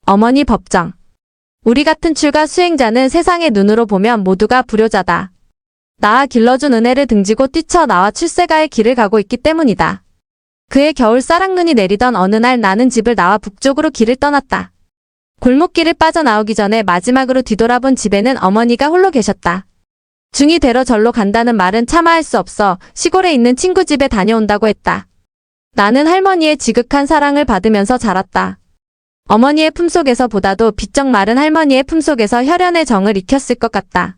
어머니 법정. 우리 같은 출가 수행자는 세상의 눈으로 보면 모두가 불효자다. 나와 길러준 은혜를 등지고 뛰쳐나와 출세가의 길을 가고 있기 때문이다. 그의 겨울 쌀락눈이 내리던 어느 날 나는 집을 나와 북쪽으로 길을 떠났다. 골목길을 빠져나오기 전에 마지막으로 뒤돌아본 집에는 어머니가 홀로 계셨다. 중이 되러 절로 간다는 말은 차마 할 수 없어 시골에 있는 친구 집에 다녀온다고 했다. 나는 할머니의 지극한 사랑을 받으면서 자랐다. 어머니의 품속에서 보다도 비쩍 마른 할머니의 품속에서 혈연의 정을 익혔을 것 같다.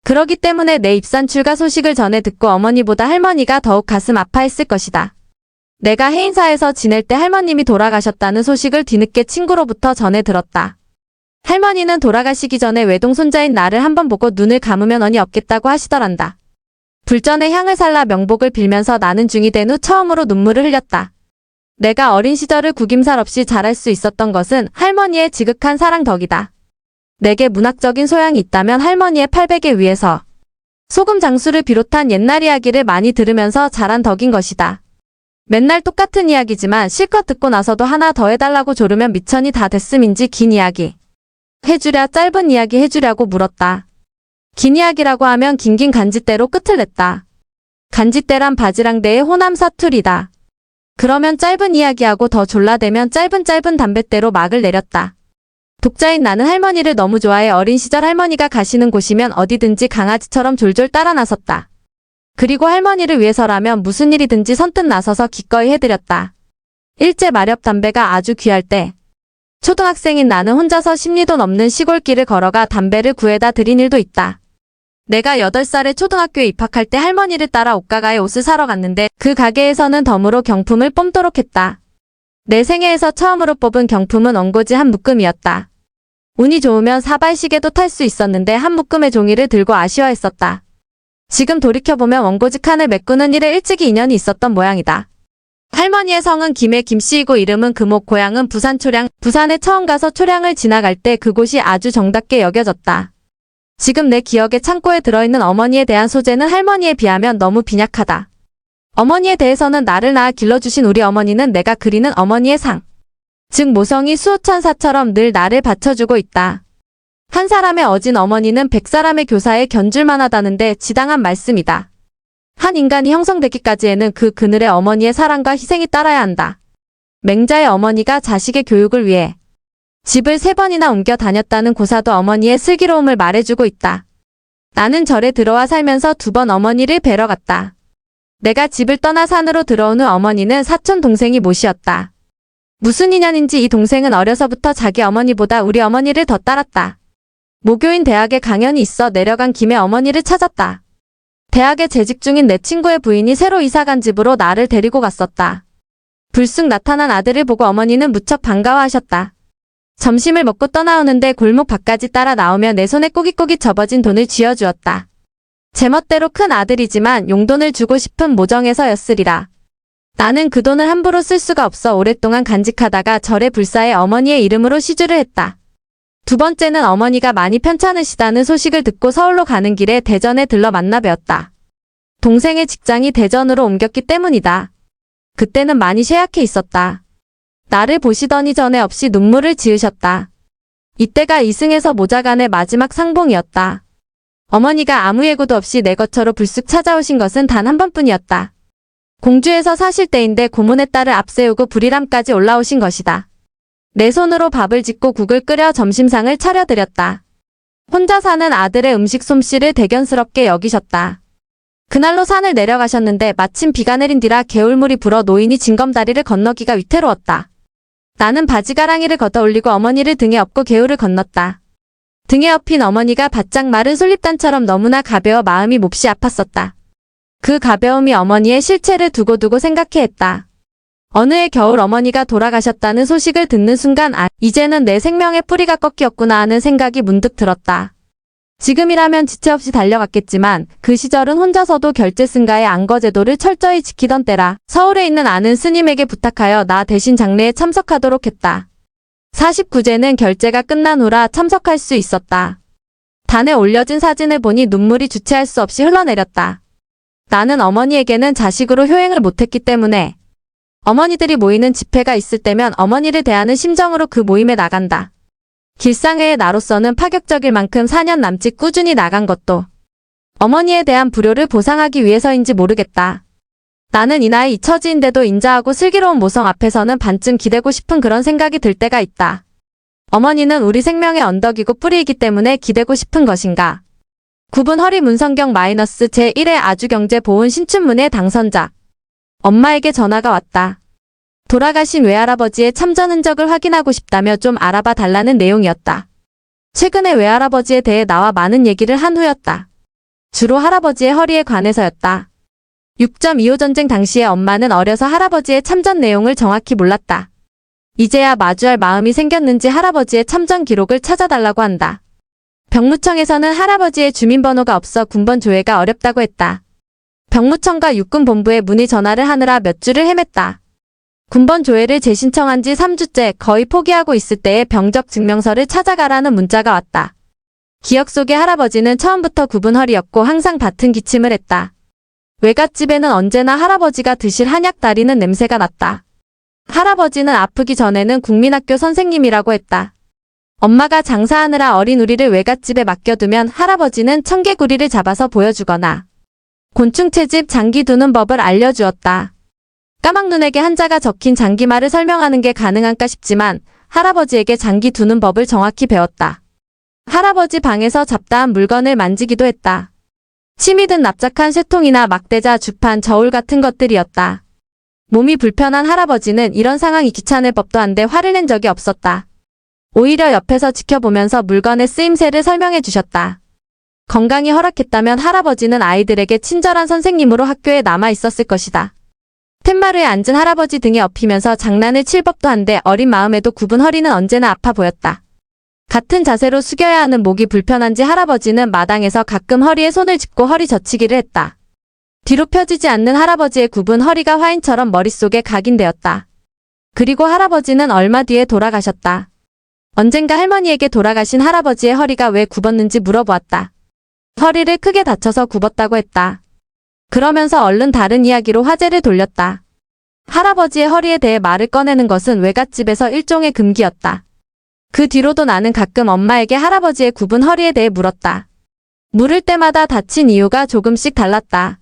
그러기 때문에 내 입산 출가 소식을 전해 듣고 어머니보다 할머니가 더욱 가슴 아파했을 것이다. 내가 해인사에서 지낼 때 할머님이 돌아가셨다는 소식을 뒤늦게 친구로부터 전해 들었다. 할머니는 돌아가시기 전에 외동손자인 나를 한번 보고 눈을 감으면 언이 없겠다고 하시더란다. 불전의 향을 살라 명복을 빌면서 나는 중이 된 후 처음으로 눈물을 흘렸다. 내가 어린 시절을 구김살 없이 자랄 수 있었던 것은 할머니의 지극한 사랑 덕이다. 내게 문학적인 소양이 있다면 할머니의 800에 위해서 소금 장수를 비롯한 옛날 이야기를 많이 들으면서 자란 덕인 것이다. 맨날 똑같은 이야기지만 실컷 듣고 나서도 하나 더 해달라고 조르면 미천이 다 됐음인지 긴 이야기 해주랴 짧은 이야기 해주랴고 물었다. 긴 이야기라고 하면 긴긴 간짓대로 끝을 냈다. 간짓대란 바지랑대의 호남 사투리다. 그러면 짧은 이야기하고 더 졸라대면 짧은 담뱃대로 막을 내렸다. 독자인 나는 할머니를 너무 좋아해 어린 시절 할머니가 가시는 곳이면 어디든지 강아지처럼 졸졸 따라 나섰다. 그리고 할머니를 위해서라면 무슨 일이든지 선뜻 나서서 기꺼이 해드렸다. 일제 마렵 담배가 아주 귀할 때 초등학생인 나는 혼자서 10리도 넘는 시골길을 걸어가 담배를 구해다 드린 일도 있다. 내가 8살에 초등학교에 입학할 때 할머니를 따라 옷가가에 옷을 사러 갔는데 그 가게에서는 덤으로 경품을 뽑도록 했다. 내 생애에서 처음으로 뽑은 경품은 원고지 한 묶음이었다. 운이 좋으면 사발시계도 탈 수 있었는데 한 묶음의 종이를 들고 아쉬워했었다. 지금 돌이켜보면 원고지 칸을 메꾸는 일에 일찍이 인연이 있었던 모양이다. 할머니의 성은 김해 김씨이고 이름은 금옥, 고향은 부산 초량. 부산에 처음 가서 초량을 지나갈 때 그곳이 아주 정답게 여겨졌다. 지금 내 기억의 창고에 들어있는 어머니에 대한 소재는 할머니에 비하면 너무 빈약하다. 어머니에 대해서는 나를 낳아 길러주신 우리 어머니는 내가 그리는 어머니의 상, 즉 모성이 수호천사처럼 늘 나를 받쳐주고 있다. 한 사람의 어진 어머니는 100사람의 교사에 견줄만 하다는데 지당한 말씀이다. 한 인간이 형성되기까지에는 그 그늘에 어머니의 사랑과 희생이 따라야 한다. 맹자의 어머니가 자식의 교육을 위해 집을 3번이나 옮겨 다녔다는 고사도 어머니의 슬기로움을 말해주고 있다. 나는 절에 들어와 살면서 2번 어머니를 뵈러 갔다. 내가 집을 떠나 산으로 들어온 후 어머니는 사촌 동생이 모시었다. 무슨 인연인지 이 동생은 어려서부터 자기 어머니보다 우리 어머니를 더 따랐다. 모교인 대학에 강연이 있어 내려간 김에 어머니를 찾았다. 대학에 재직 중인 내 친구의 부인이 새로 이사간 집으로 나를 데리고 갔었다. 불쑥 나타난 아들을 보고 어머니는 무척 반가워하셨다. 점심을 먹고 떠나오는데 골목 밖까지 따라 나오며 내 손에 꼬깃꼬깃 접어진 돈을 쥐어주었다. 제멋대로 큰 아들이지만 용돈을 주고 싶은 모정에서였으리라. 나는 그 돈을 함부로 쓸 수가 없어 오랫동안 간직하다가 절에 불사해 어머니의 이름으로 시주를 했다. 2번째는 어머니가 많이 편찮으시다는 소식을 듣고 서울로 가는 길에 대전에 들러 만나 뵈었다. 동생의 직장이 대전으로 옮겼기 때문이다. 그때는 많이 쇠약해 있었다. 나를 보시더니 전에 없이 눈물을 지으셨다. 이때가 이승에서 모자간의 마지막 상봉이었다. 어머니가 아무 예고도 없이 내 거처로 불쑥 찾아오신 것은 단 한 번뿐이었다. 공주에서 사실 때인데 고문의 딸을 앞세우고 불이람까지 올라오신 것이다. 내 손으로 밥을 짓고 국을 끓여 점심상을 차려드렸다. 혼자 사는 아들의 음식 솜씨를 대견스럽게 여기셨다. 그날로 산을 내려가셨는데 마침 비가 내린 뒤라 개울물이 불어 노인이 징검다리를 건너기가 위태로웠다. 나는 바지가랑이를 걷어 올리고 어머니를 등에 업고 개울을 건넜다. 등에 업힌 어머니가 바짝 마른 솔잎단처럼 너무나 가벼워 마음이 몹시 아팠었다. 그 가벼움이 어머니의 실체를 두고두고 생각해 했다. 어느 해 겨울 어머니가 돌아가셨다는 소식을 듣는 순간 이제는 내 생명의 뿌리가 꺾였구나 하는 생각이 문득 들었다. 지금이라면 지체 없이 달려갔겠지만 그 시절은 혼자서도 결제승가의 안거제도를 철저히 지키던 때라 서울에 있는 아는 스님에게 부탁하여 나 대신 장례에 참석하도록 했다. 49제는 결제가 끝난 후라 참석할 수 있었다. 단에 올려진 사진을 보니 눈물이 주체할 수 없이 흘러내렸다. 나는 어머니에게는 자식으로 효행을 못했기 때문에 어머니들이 모이는 집회가 있을 때면 어머니를 대하는 심정으로 그 모임에 나간다. 길상의의 나로서는 파격적일 만큼 4년 남짓 꾸준히 나간 것도 어머니에 대한 불효를 보상하기 위해서인지 모르겠다. 나는 이 나이 처지인데도 인자하고 슬기로운 모성 앞에서는 반쯤 기대고 싶은 그런 생각이 들 때가 있다. 어머니는 우리 생명의 언덕이고 뿌리이기 때문에 기대고 싶은 것인가. 9분 허리 문성경 -제1회 아주경제보훈 신춘문예 당선자. 엄마에게 전화가 왔다. 돌아가신 외할아버지의 참전 흔적을 확인하고 싶다며 좀 알아봐 달라는 내용이었다. 최근에 외할아버지에 대해 나와 많은 얘기를 한 후였다. 주로 할아버지의 허리에 관해서였다. 6.25 전쟁 당시에 엄마는 어려서 할아버지의 참전 내용을 정확히 몰랐다. 이제야 마주할 마음이 생겼는지 할아버지의 참전 기록을 찾아달라고 한다. 병무청에서는 할아버지의 주민번호가 없어 군번 조회가 어렵다고 했다. 병무청과 육군본부에 문의 전화를 하느라 몇 주를 헤맸다. 군번 조회를 재신청한 지 3주째 거의 포기하고 있을 때에 병적 증명서를 찾아가라는 문자가 왔다. 기억 속의 할아버지는 처음부터 9분 허리였고 항상 같은 기침을 했다. 외갓집에는 언제나 할아버지가 드실 한약 다리는 냄새가 났다. 할아버지는 아프기 전에는 국민학교 선생님이라고 했다. 엄마가 장사하느라 어린 우리를 외갓집에 맡겨두면 할아버지는 청개구리를 잡아서 보여주거나 곤충채집 장기 두는 법을 알려주었다. 까막눈에게 한자가 적힌 장기말을 설명하는 게 가능한가 싶지만 할아버지에게 장기 두는 법을 정확히 배웠다. 할아버지 방에서 잡다한 물건을 만지기도 했다. 침이 든 납작한 쇠통이나 막대자, 주판, 저울 같은 것들이었다. 몸이 불편한 할아버지는 이런 상황이 귀찮을 법도 한데 화를 낸 적이 없었다. 오히려 옆에서 지켜보면서 물건의 쓰임새를 설명해 주셨다. 건강이 허락했다면 할아버지는 아이들에게 친절한 선생님으로 학교에 남아 있었을 것이다. 툇마루에 앉은 할아버지 등에 엎이면서 장난을 칠 법도 한데 어린 마음에도 9분 허리는 언제나 아파 보였다. 같은 자세로 숙여야 하는 목이 불편한지 할아버지는 마당에서 가끔 허리에 손을 짚고 허리 젖히기를 했다. 뒤로 펴지지 않는 할아버지의 9분 허리가 화인처럼 머릿속에 각인되었다. 그리고 할아버지는 얼마 뒤에 돌아가셨다. 언젠가 할머니에게 돌아가신 할아버지의 허리가 왜 굽었는지 물어보았다. 허리를 크게 다쳐서 굽었다고 했다. 그러면서 얼른 다른 이야기로 화제를 돌렸다. 할아버지의 허리에 대해 말을 꺼내는 것은 외갓집에서 일종의 금기였다. 그 뒤로도 나는 가끔 엄마에게 할아버지의 9분 허리에 대해 물었다. 물을 때마다 다친 이유가 조금씩 달랐다.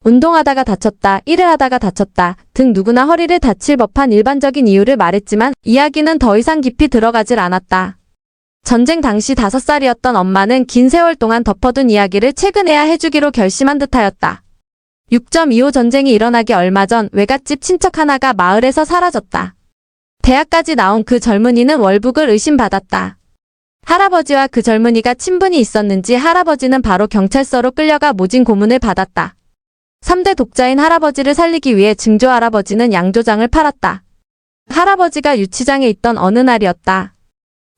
운동하다가 다쳤다, 일을 하다가 다쳤다 등 누구나 허리를 다칠 법한 일반적인 이유를 말했지만 이야기는 더 이상 깊이 들어가질 않았다. 전쟁 당시 5살이었던 엄마는 긴 세월 동안 덮어둔 이야기를 최근에야 해주기로 결심한 듯하였다. 6.25 전쟁이 일어나기 얼마 전 외갓집 친척 하나가 마을에서 사라졌다. 대학까지 나온 그 젊은이는 월북을 의심받았다. 할아버지와 그 젊은이가 친분이 있었는지 할아버지는 바로 경찰서로 끌려가 모진 고문을 받았다. 3대 독자인 할아버지를 살리기 위해 증조 할아버지는 양조장을 팔았다. 할아버지가 유치장에 있던 어느 날이었다.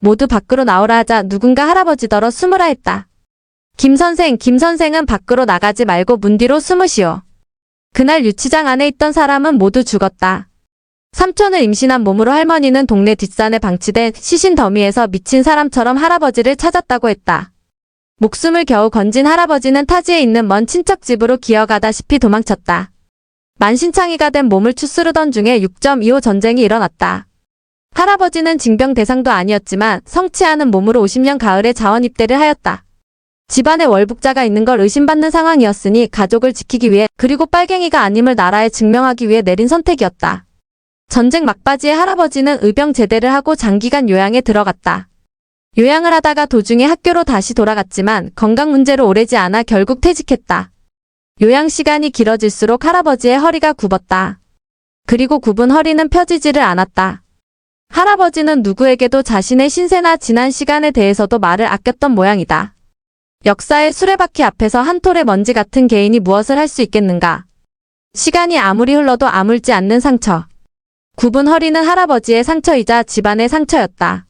모두 밖으로 나오라 하자 누군가 할아버지더러 숨으라 했다. 김 선생은 밖으로 나가지 말고 문 뒤로 숨으시오. 그날 유치장 안에 있던 사람은 모두 죽었다. 삼촌을 임신한 몸으로 할머니는 동네 뒷산에 방치된 시신 더미에서 미친 사람처럼 할아버지를 찾았다고 했다. 목숨을 겨우 건진 할아버지는 타지에 있는 먼 친척 집으로 기어가다시피 도망쳤다. 만신창이가 된 몸을 추스르던 중에 6.25 전쟁이 일어났다. 할아버지는 징병 대상도 아니었지만 성치 않은 몸으로 50년 가을에 자원 입대를 하였다. 집안에 월북자가 있는 걸 의심받는 상황이었으니 가족을 지키기 위해 그리고 빨갱이가 아님을 나라에 증명하기 위해 내린 선택이었다. 전쟁 막바지에 할아버지는 의병 제대를 하고 장기간 요양에 들어갔다. 요양을 하다가 도중에 학교로 다시 돌아갔지만 건강 문제로 오래지 않아 결국 퇴직했다. 요양 시간이 길어질수록 할아버지의 허리가 굽었다. 그리고 굽은 허리는 펴지지를 않았다. 할아버지는 누구에게도 자신의 신세나 지난 시간에 대해서도 말을 아꼈던 모양이다. 역사의 수레바퀴 앞에서 한 톨의 먼지 같은 개인이 무엇을 할 수 있겠는가. 시간이 아무리 흘러도 아물지 않는 상처. 굽은 허리는 할아버지의 상처이자 집안의 상처였다.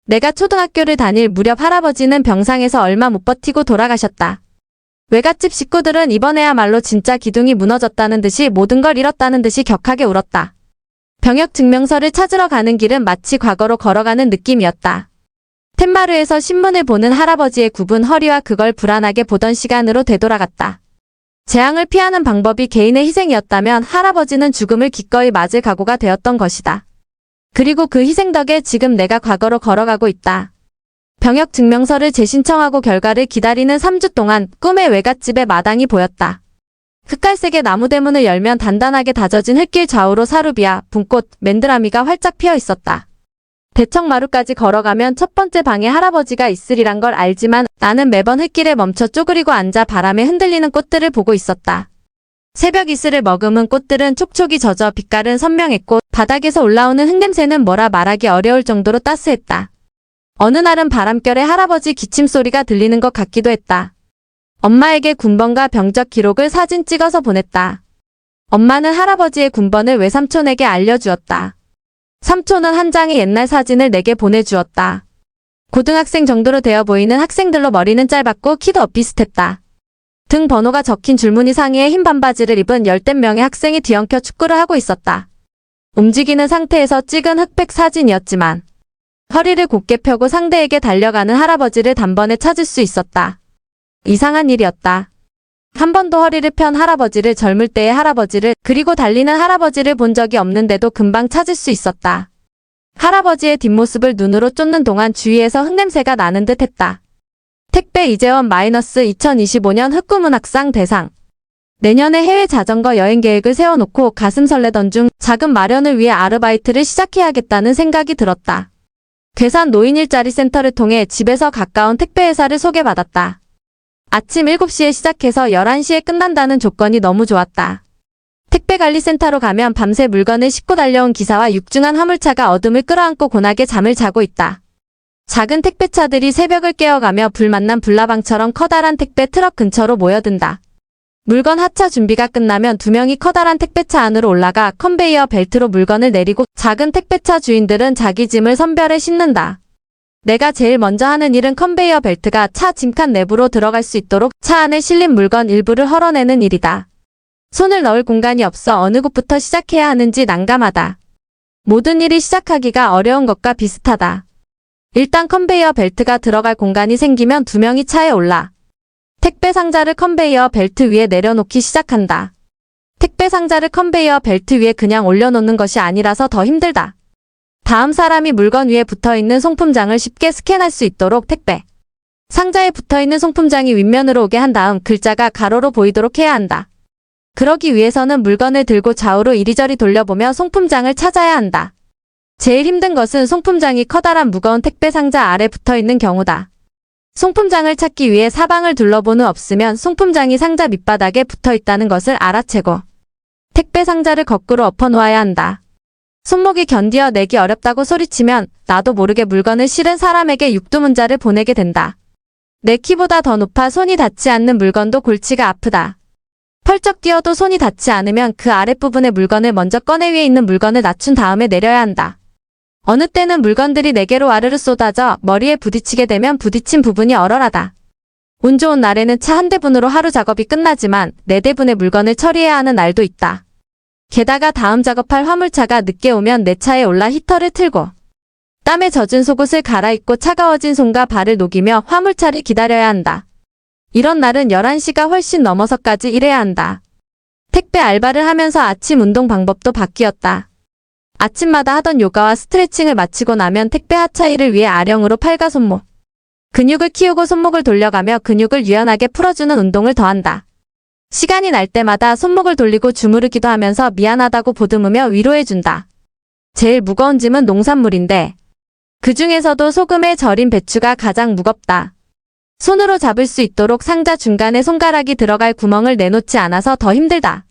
내가 초등학교를 다닐 무렵 할아버지는 병상에서 얼마 못 버티고 돌아가셨다. 외갓집 식구들은 이번에야말로 진짜 기둥이 무너졌다는 듯이 모든 걸 잃었다는 듯이 격하게 울었다. 병역 증명서를 찾으러 가는 길은 마치 과거로 걸어가는 느낌이었다. 툇마루에서 신문을 보는 할아버지의 굽은 허리와 그걸 불안하게 보던 시간으로 되돌아갔다. 재앙을 피하는 방법이 개인의 희생이었다면 할아버지는 죽음을 기꺼이 맞을 각오가 되었던 것이다. 그리고 그 희생 덕에 지금 내가 과거로 걸어가고 있다. 병역 증명서를 재신청하고 결과를 기다리는 3주 동안 꿈의 외갓집의 마당이 보였다. 흑갈색의 나무 대문을 열면 단단하게 다져진 흙길 좌우로 사루비아, 붕꽃, 맨드라미가 활짝 피어 있었다. 대청마루까지 걸어가면 첫 번째 방에 할아버지가 있으리란 걸 알지만 나는 매번 흙길에 멈춰 쪼그리고 앉아 바람에 흔들리는 꽃들을 보고 있었다. 새벽 이슬을 머금은 꽃들은 촉촉이 젖어 빛깔은 선명했고 바닥에서 올라오는 흙냄새는 뭐라 말하기 어려울 정도로 따스했다. 어느 날은 바람결에 할아버지 기침소리가 들리는 것 같기도 했다. 엄마에게 군번과 병적 기록을 사진 찍어서 보냈다. 엄마는 할아버지의 군번을 외삼촌에게 알려주었다. 삼촌은 한 장의 옛날 사진을 내게 보내주었다. 고등학생 정도로 되어 보이는 학생들로 머리는 짧았고 키도 엇비슷했다. 등 번호가 적힌 줄무늬 상의에 흰 반바지를 입은 열댓 명의 학생이 뒤엉켜 축구를 하고 있었다. 움직이는 상태에서 찍은 흑백 사진이었지만 허리를 곧게 펴고 상대에게 달려가는 할아버지를 단번에 찾을 수 있었다. 이상한 일이었다. 한 번도 허리를 편 할아버지를, 젊을 때의 할아버지를, 그리고 달리는 할아버지를 본 적이 없는데도 금방 찾을 수 있었다. 할아버지의 뒷모습을 눈으로 쫓는 동안 주위에서 흙냄새가 나는 듯 했다. 택배 이재원 -2025년 흑구문학상 대상. 내년에 해외 자전거 여행 계획을 세워놓고 가슴 설레던 중 자금 마련을 위해 아르바이트를 시작해야겠다는 생각이 들었다. 괴산 노인 일자리 센터를 통해 집에서 가까운 택배회사를 소개받았다. 아침 7시에 시작해서 11시에 끝난다는 조건이 너무 좋았다. 택배관리센터로 가면 밤새 물건을 싣고 달려온 기사와 육중한 화물차가 어둠을 끌어안고 고나게 잠을 자고 있다. 작은 택배차들이 새벽을 깨어가며 불만난 불나방처럼 커다란 택배 트럭 근처로 모여든다. 물건 하차 준비가 끝나면 2명이 커다란 택배차 안으로 올라가 컨베이어 벨트로 물건을 내리고 작은 택배차 주인들은 자기 짐을 선별해 싣는다. 내가 제일 먼저 하는 일은 컨베이어 벨트가 차 짐칸 내부로 들어갈 수 있도록 차 안에 실린 물건 일부를 헐어내는 일이다. 손을 넣을 공간이 없어 어느 곳부터 시작해야 하는지 난감하다. 모든 일이 시작하기가 어려운 것과 비슷하다. 일단 컨베이어 벨트가 들어갈 공간이 생기면 2명이 차에 올라 택배 상자를 컨베이어 벨트 위에 내려놓기 시작한다. 택배 상자를 컨베이어 벨트 위에 그냥 올려놓는 것이 아니라서 더 힘들다. 다음 사람이 물건 위에 붙어있는 송품장을 쉽게 스캔할 수 있도록 택배 상자에 붙어있는 송품장이 윗면으로 오게 한 다음 글자가 가로로 보이도록 해야 한다. 그러기 위해서는 물건을 들고 좌우로 이리저리 돌려보며 송품장을 찾아야 한다. 제일 힘든 것은 송품장이 커다란 무거운 택배 상자 아래 붙어있는 경우다. 송품장을 찾기 위해 사방을 둘러본 후 없으면 송품장이 상자 밑바닥에 붙어있다는 것을 알아채고 택배 상자를 거꾸로 엎어놓아야 한다. 손목이 견디어 내기 어렵다고 소리치면 나도 모르게 물건을 실은 사람에게 육두문자를 보내게 된다. 내 키보다 더 높아 손이 닿지 않는 물건도 골치가 아프다. 펄쩍 뛰어도 손이 닿지 않으면 그 아랫부분의 물건을 먼저 꺼내 위에 있는 물건을 낮춘 다음에 내려야 한다. 어느 때는 물건들이 내게로 와르르 쏟아져 머리에 부딪히게 되면 부딪힌 부분이 얼얼하다. 운 좋은 날에는 차 한 대분으로 하루 작업이 끝나지만 4대분의 물건을 처리해야 하는 날도 있다. 게다가 다음 작업할 화물차가 늦게 오면 내 차에 올라 히터를 틀고 땀에 젖은 속옷을 갈아입고 차가워진 손과 발을 녹이며 화물차를 기다려야 한다. 이런 날은 11시가 훨씬 넘어서까지 일해야 한다. 택배 알바를 하면서 아침 운동 방법도 바뀌었다. 아침마다 하던 요가와 스트레칭을 마치고 나면 택배 하차 일을 위해 아령으로 팔과 손목 근육을 키우고 손목을 돌려가며 근육을 유연하게 풀어주는 운동을 더한다. 시간이 날 때마다 손목을 돌리고 주무르기도 하면서 미안하다고 보듬으며 위로해준다. 제일 무거운 짐은 농산물인데 그 중에서도 소금에 절인 배추가 가장 무겁다. 손으로 잡을 수 있도록 상자 중간에 손가락이 들어갈 구멍을 내놓지 않아서 더 힘들다.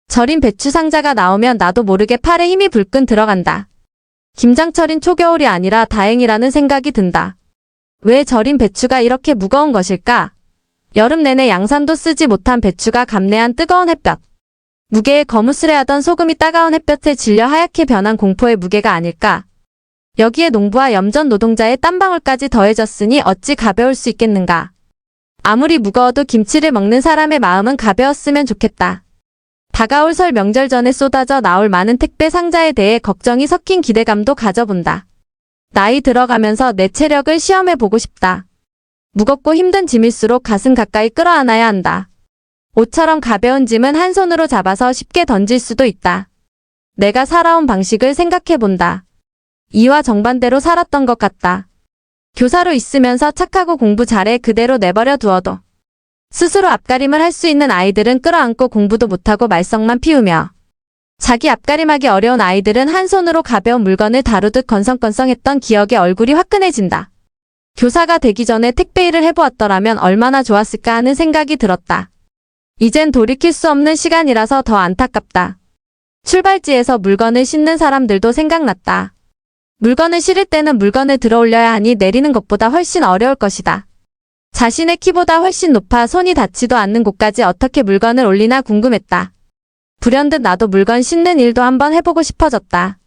절인 배추 상자가 나오면 나도 모르게 팔에 힘이 불끈 들어간다. 김장철인 초겨울이 아니라 다행이라는 생각이 든다. 왜 절인 배추가 이렇게 무거운 것일까? 여름 내내 양산도 쓰지 못한 배추가 감내한 뜨거운 햇볕. 무게에 거무스레하던 소금이 따가운 햇볕에 질려 하얗게 변한 공포의 무게가 아닐까? 여기에 농부와 염전 노동자의 땀방울까지 더해졌으니 어찌 가벼울 수 있겠는가? 아무리 무거워도 김치를 먹는 사람의 마음은 가벼웠으면 좋겠다. 다가올 설 명절 전에 쏟아져 나올 많은 택배 상자에 대해 걱정이 섞인 기대감도 가져본다. 나이 들어가면서 내 체력을 시험해보고 싶다. 무겁고 힘든 짐일수록 가슴 가까이 끌어안아야 한다. 옷처럼 가벼운 짐은 한 손으로 잡아서 쉽게 던질 수도 있다. 내가 살아온 방식을 생각해본다. 이와 정반대로 살았던 것 같다. 교사로 있으면서 착하고 공부 잘해 그대로 내버려 두어도 스스로 앞가림을 할 수 있는 아이들은 끌어안고 공부도 못하고 말썽만 피우며 자기 앞가림하기 어려운 아이들은 한 손으로 가벼운 물건을 다루듯 건성건성했던 기억에 얼굴이 화끈해진다. 교사가 되기 전에 택배 일을 해보았더라면 얼마나 좋았을까 하는 생각이 들었다. 이젠 돌이킬 수 없는 시간이라서 더 안타깝다. 출발지에서 물건을 싣는 사람들도 생각났다. 물건을 실을 때는 물건을 들어 올려야 하니 내리는 것보다 훨씬 어려울 것이다. 자신의 키보다 훨씬 높아 손이 닿지도 않는 곳까지 어떻게 물건을 올리나 궁금했다. 불현듯 나도 물건 싣는 일도 한번 해보고 싶어졌다.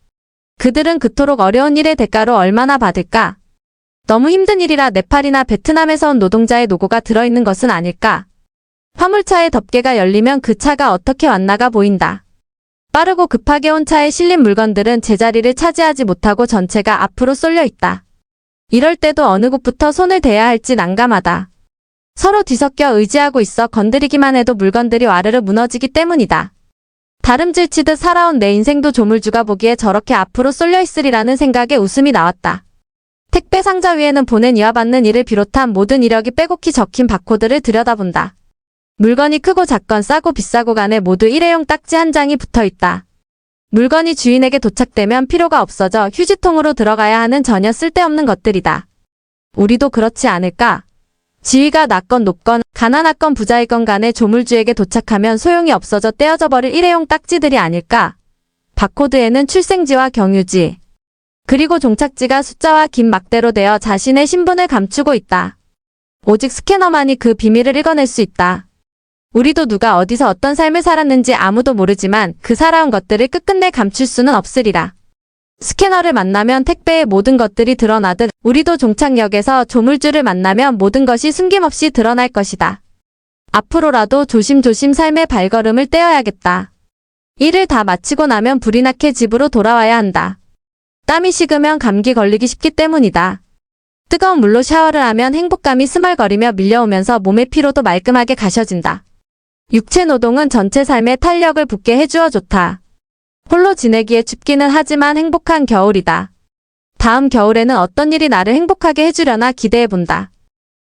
그들은 그토록 어려운 일의 대가로 얼마나 받을까? 너무 힘든 일이라 네팔이나 베트남에서 온 노동자의 노고가 들어있는 것은 아닐까? 화물차의 덮개가 열리면 그 차가 어떻게 왔나가 보인다. 빠르고 급하게 온 차에 실린 물건들은 제자리를 차지하지 못하고 전체가 앞으로 쏠려 있다. 이럴 때도 어느 곳부터 손을 대야 할지 난감하다. 서로 뒤섞여 의지하고 있어 건드리기만 해도 물건들이 와르르 무너지기 때문이다. 다름질치듯 살아온 내 인생도 조물주가 보기에 저렇게 앞으로 쏠려 있으리라는 생각에 웃음이 나왔다. 택배 상자 위에는 보낸 이와 받는 이를 비롯한 모든 이력이 빼곡히 적힌 바코드를 들여다본다. 물건이 크고 작건 싸고 비싸고 간에 모두 일회용 딱지 한 장이 붙어 있다. 물건이 주인에게 도착되면 필요가 없어져 휴지통으로 들어가야 하는 전혀 쓸데없는 것들이다. 우리도 그렇지 않을까? 지위가 낮건 높건 가난하건 부자이건 간에 조물주에게 도착하면 소용이 없어져 떼어져 버릴 일회용 딱지들이 아닐까? 바코드에는 출생지와 경유지, 그리고 종착지가 숫자와 긴 막대로 되어 자신의 신분을 감추고 있다. 오직 스캐너만이 그 비밀을 읽어낼 수 있다. 우리도 누가 어디서 어떤 삶을 살았는지 아무도 모르지만 그 살아온 것들을 끝끝내 감출 수는 없으리라. 스캐너를 만나면 택배의 모든 것들이 드러나듯 우리도 종착역에서 조물주를 만나면 모든 것이 숨김없이 드러날 것이다. 앞으로라도 조심조심 삶의 발걸음을 떼어야겠다. 일을 다 마치고 나면 불이 나게 집으로 돌아와야 한다. 땀이 식으면 감기 걸리기 쉽기 때문이다. 뜨거운 물로 샤워를 하면 행복감이 스멀거리며 밀려오면서 몸의 피로도 말끔하게 가셔진다. 육체 노동은 전체 삶에 탄력을 붙게 해주어 좋다. 홀로 지내기에 춥기는 하지만 행복한 겨울이다. 다음 겨울에는 어떤 일이 나를 행복하게 해주려나 기대해본다.